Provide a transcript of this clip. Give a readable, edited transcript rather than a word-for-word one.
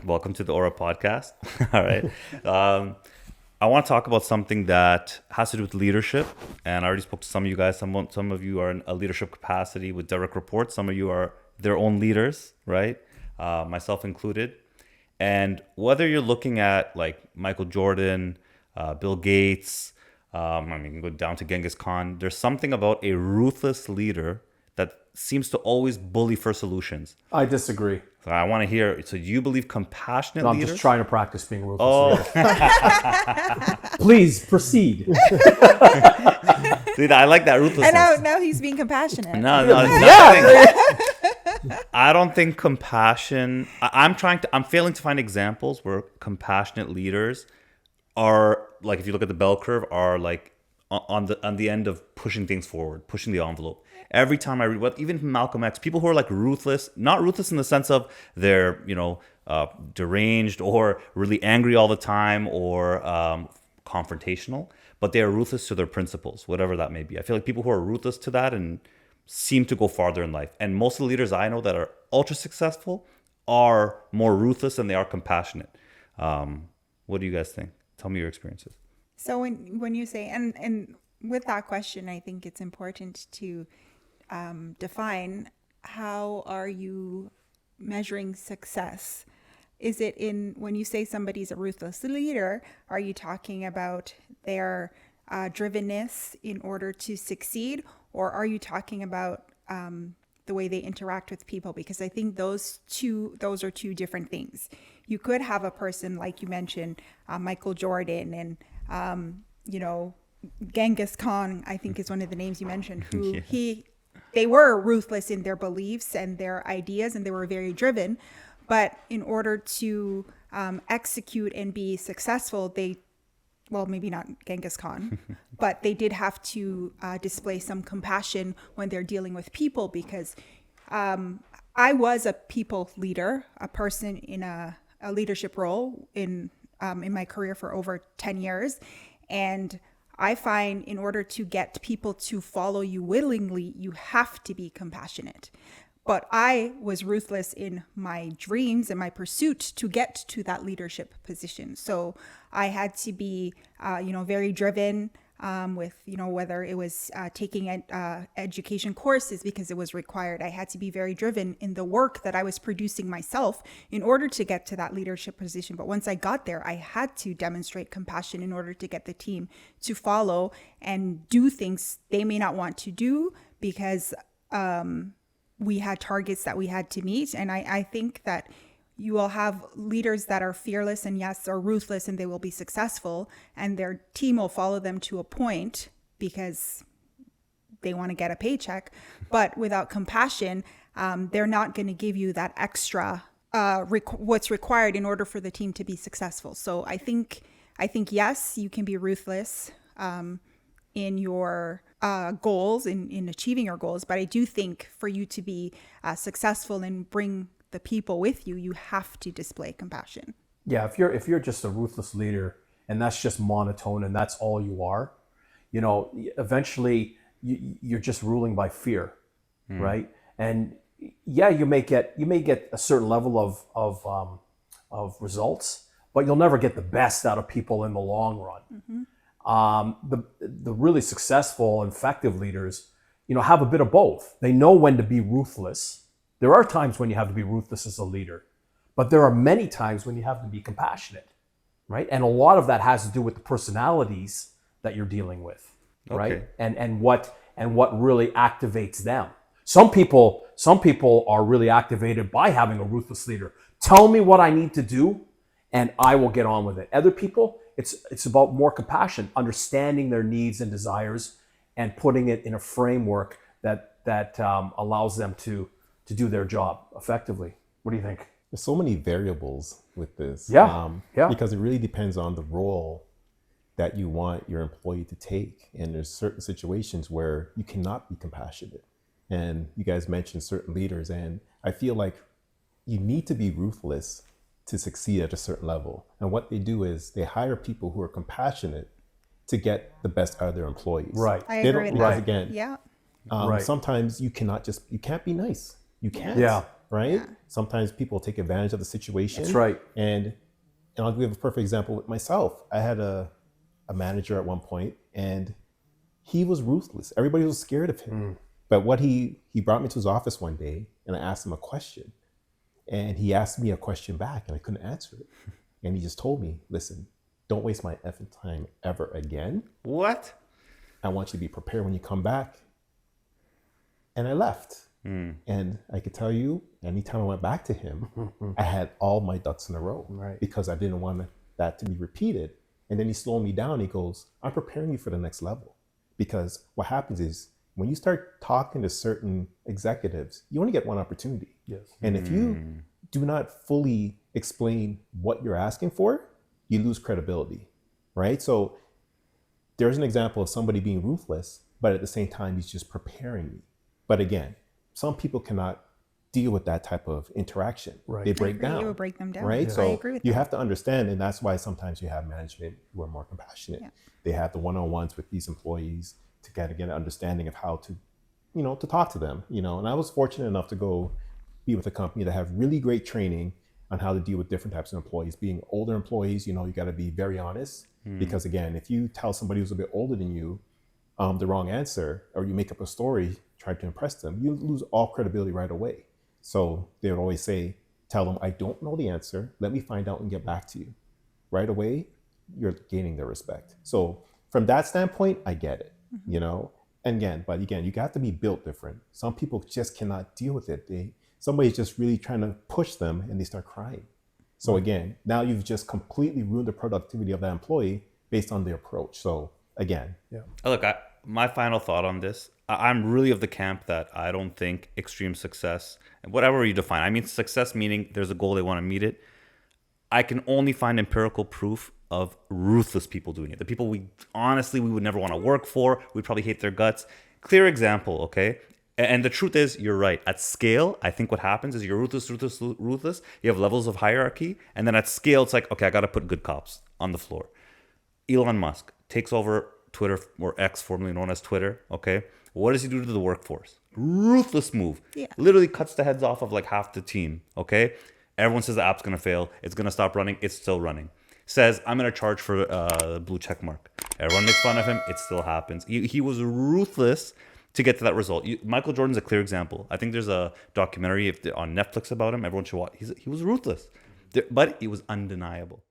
Welcome to the Aura Podcast. All right. I want to talk about something that has to do with leadership. And I already spoke to some of you guys. Some of you are in a leadership capacity with direct reports. Some of you are their own leaders, right? Myself included. And whether you're looking at like Michael Jordan, Bill Gates, I mean, you can go down to Genghis Khan. There's something about a ruthless leader that seems to always bully for solutions. I disagree. So I want to hear, so do you believe compassionate leaders? I'm just trying to practice being ruthless leader. Please proceed. See, I like that ruthlessness. And now he's being compassionate. No, I don't think compassion. I'm failing to find examples where compassionate leaders are like, if you look at the bell curve, are like on the end of pushing things forward, pushing the envelope. Every time I read, even from Malcolm X, people who are like ruthless, not ruthless in the sense of they're deranged or really angry all the time or confrontational, but they are ruthless to their principles, whatever that may be. I feel like people who are ruthless to that and seem to go farther in life. And most of the leaders I know that are ultra successful are more ruthless than they are compassionate. What do you guys think? Tell me your experiences. So when you say, and with that question, I think it's important to define, how are you measuring success? Is it when you say somebody's a ruthless leader, are you talking about their drivenness in order to succeed? Or are you talking about the way they interact with people? Because I think those are two different things. You could have a person, like you mentioned, Michael Jordan and, Genghis Khan, I think is one of the names you mentioned, who they were ruthless in their beliefs and their ideas, and they were very driven. But in order to execute and be successful, maybe not Genghis Khan, but they did have to display some compassion when they're dealing with people, because I was a people leader, a person in a leadership role in my career for over 10 years. And I find in order to get people to follow you willingly, you have to be compassionate. But I was ruthless in my dreams and my pursuit to get to that leadership position. So I had to be, very driven with, whether it was taking education courses because it was required. I had to be very driven in the work that I was producing myself in order to get to that leadership position. But once I got there, I had to demonstrate compassion in order to get the team to follow and do things they may not want to do because we had targets that we had to meet. And I think that you will have leaders that are fearless and yes, are ruthless, and they will be successful, and their team will follow them to a point because they want to get a paycheck. But without compassion, they're not going to give you that extra what's required in order for the team to be successful. So I think yes, you can be ruthless in your goals, in achieving your goals. But I do think for you to be successful and bring the people with you, you have to display compassion. Yeah, if you're just a ruthless leader and that's just monotone and that's all you are, eventually you're just ruling by fear, right? And yeah, you may get a certain level of results, but you'll never get the best out of people in the long run. Mm-hmm. The really successful and effective leaders, have a bit of both. They know when to be ruthless. There are times when you have to be ruthless as a leader, but there are many times when you have to be compassionate, right? And a lot of that has to do with the personalities that you're dealing with, right? And what really activates them. Some people are really activated by having a ruthless leader. Tell me what I need to do, and I will get on with it. Other people, it's about more compassion, understanding their needs and desires, and putting it in a framework that allows them to do their job effectively. What do you think? There's so many variables with this. Yeah. Because it really depends on the role that you want your employee to take. And there's certain situations where you cannot be compassionate. And you guys mentioned certain leaders, and I feel like you need to be ruthless to succeed at a certain level. And what they do is they hire people who are compassionate to get the best out of their employees. Right. I agree with that. Again. Yeah. Sometimes you can't be nice. You can't. Yeah. right? Yeah. Sometimes people take advantage of the situation. That's right. And I'll give a perfect example with myself. I had a manager at one point, and he was ruthless. Everybody was scared of him. But what he brought me to his office one day, and I asked him a question. And he asked me a question back, and I couldn't answer it. And he just told me, listen, don't waste my effing time ever again. What? I want you to be prepared when you come back. And I left. And I could tell you, anytime I went back to him, I had all my ducks in a row, Right. because I didn't want that to be repeated. And then he slowed me down. He goes, I'm preparing you for the next level. Because what happens is, when you start talking to certain executives, you only get one opportunity. Yes. And if you do not fully explain what you're asking for, you lose credibility, right? So there's an example of somebody being ruthless, but at the same time, he's just preparing me. But again, some people cannot deal with that type of interaction. Right. They I break agree. down. It would break them down. Right? I So agree with you that. have to understand, and that's why sometimes you have management who are more compassionate. Yeah. They have the one-on-ones with these employees to get an understanding of how to, to talk to them, And I was fortunate enough to go be with a company that have really great training on how to deal with different types of employees. Being older employees, you got to be very honest, because again, if you tell somebody who's a bit older than you the wrong answer, or you make up a story trying to impress them, you lose all credibility right away. So they would always say, tell them, I don't know the answer. Let me find out and get back to you. Right away, you're gaining their respect. So from that standpoint, I get it, And again, you have to be built different. Some people just cannot deal with it. Somebody's just really trying to push them, and they start crying. So again, now you've just completely ruined the productivity of that employee based on the approach. So again, Look, my final thought on this, I'm really of the camp that I don't think extreme success, and whatever you define, I mean success meaning there's a goal, they want to meet it. I can only find empirical proof of ruthless people doing it. The people we would never want to work for. We'd probably hate their guts. Clear example, okay? And the truth is, you're right. At scale, I think what happens is you're ruthless. You have levels of hierarchy. And then at scale, it's like, okay, I got to put good cops on the floor. Elon Musk takes over Twitter, or X, formerly known as Twitter, okay? What does he do to the workforce? Ruthless move. Yeah. Literally cuts the heads off of like half the team, okay? Everyone says the app's going to fail. It's going to stop running. It's still running. Says, I'm going to charge for blue check mark. Everyone makes fun of him. It still happens. He was ruthless to get to that result. Michael Jordan's a clear example. I think there's a documentary on Netflix about him. Everyone should watch. He was ruthless, but it was undeniable.